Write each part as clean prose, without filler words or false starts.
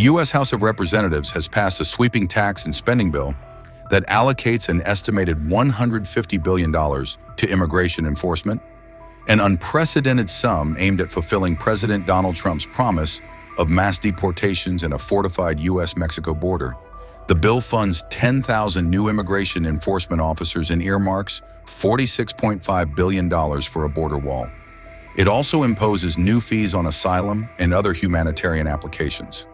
The U.S. House of Representatives has passed a sweeping tax and spending bill that allocates an estimated $150 billion to immigration enforcement, an unprecedented sum aimed at fulfilling President Donald Trump's promise of mass deportations and a fortified U.S.-Mexico border. The bill funds 10,000 new immigration enforcement officers and earmarks $46.5 billion for a border wall. It also imposes new fees on asylum and other humanitarian applications.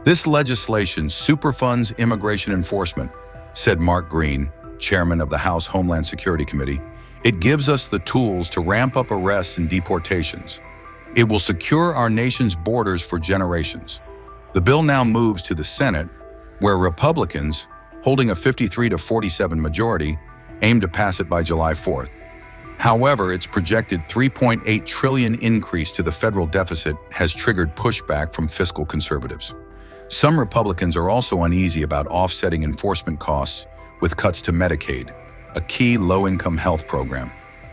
This legislation superfunds immigration enforcement, said Mark Green, chairman of the House Homeland Security Committee. It gives us the tools to ramp up arrests and deportations. It will secure our nation's borders for generations. The bill now moves to the Senate, where Republicans, holding a 53-47 majority, aim to pass it by July 4th. However, its projected $3.8 trillion increase to the federal deficit has triggered pushback from fiscal conservatives. Some Republicans are also uneasy about offsetting enforcement costs with cuts to Medicaid, a key low-income health program.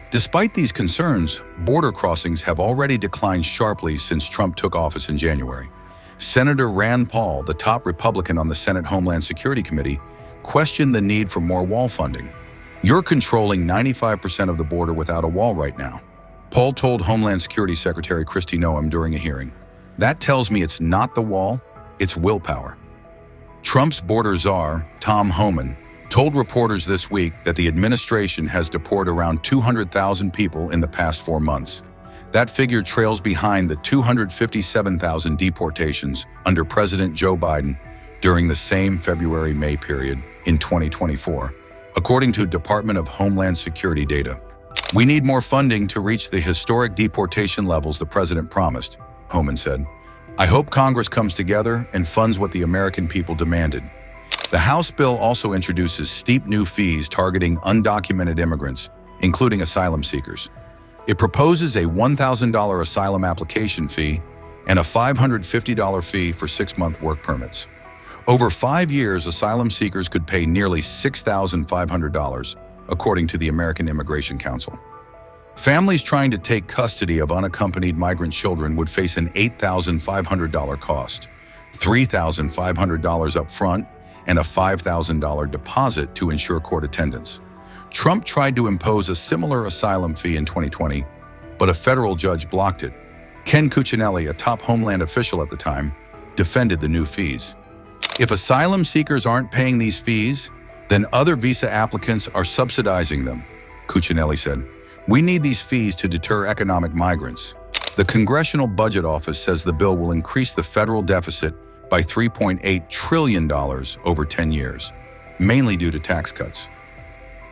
Despite these concerns, border crossings have already declined sharply since Trump took office in January. Senator Rand Paul, the top Republican on the Senate Homeland Security Committee, questioned the need for more wall funding. "You're controlling 95% of the border without a wall right now," Paul told Homeland Security Secretary Kristi Noem during a hearing. "That tells me it's not the wall, it's willpower." Trump's border czar, Tom Homan, told reporters this week that the administration has deported around 200,000 people in the past 4 months. That figure trails behind the 257,000 deportations under President Joe Biden during the same February-May period in 2024, according to Department of Homeland Security data. "We need more funding to reach the historic deportation levels the president promised," Homan said. "I hope Congress comes together and funds what the American people demanded." The House bill also introduces steep new fees targeting undocumented immigrants, including asylum seekers. It proposes a $1,000 asylum application fee and a $550 fee for 6-month work permits. Over 5 years, asylum seekers could pay nearly $6,500, according to the American Immigration Council. Families trying to take custody of unaccompanied migrant children would face an $8,500 cost, $3,500 up front, and a $5,000 deposit to ensure court attendance. Trump tried to impose a similar asylum fee in 2020, but a federal judge blocked it. Ken Cuccinelli, a top Homeland official at the time, defended the new fees. "If asylum seekers aren't paying these fees, then other visa applicants are subsidizing them," Cuccinelli said. "We need these fees to deter economic migrants." The Congressional Budget Office says the bill will increase the federal deficit by $3.8 trillion over 10 years, mainly due to tax cuts.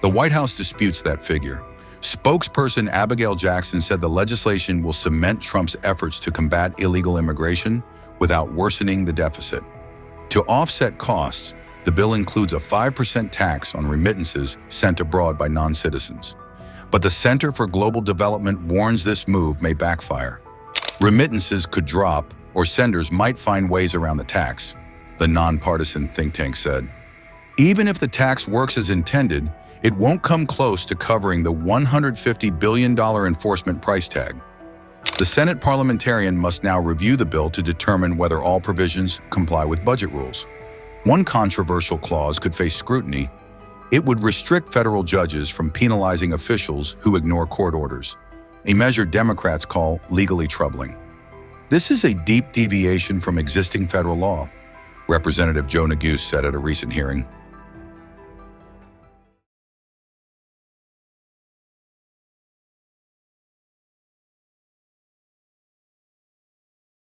The White House disputes that figure. Spokesperson Abigail Jackson said the legislation will cement Trump's efforts to combat illegal immigration without worsening the deficit. To offset costs, the bill includes a 5% tax on remittances sent abroad by non-citizens. But the Center for Global Development warns this move may backfire. Remittances could drop, or senders might find ways around the tax, the nonpartisan think tank said. Even if the tax works as intended, it won't come close to covering the $150 billion enforcement price tag. The Senate parliamentarian must now review the bill to determine whether all provisions comply with budget rules. One controversial clause could face scrutiny. It would restrict federal judges from penalizing officials who ignore court orders, a measure Democrats call legally troubling. "This is a deep deviation from existing federal law," Representative Joe Neguse said at a recent hearing.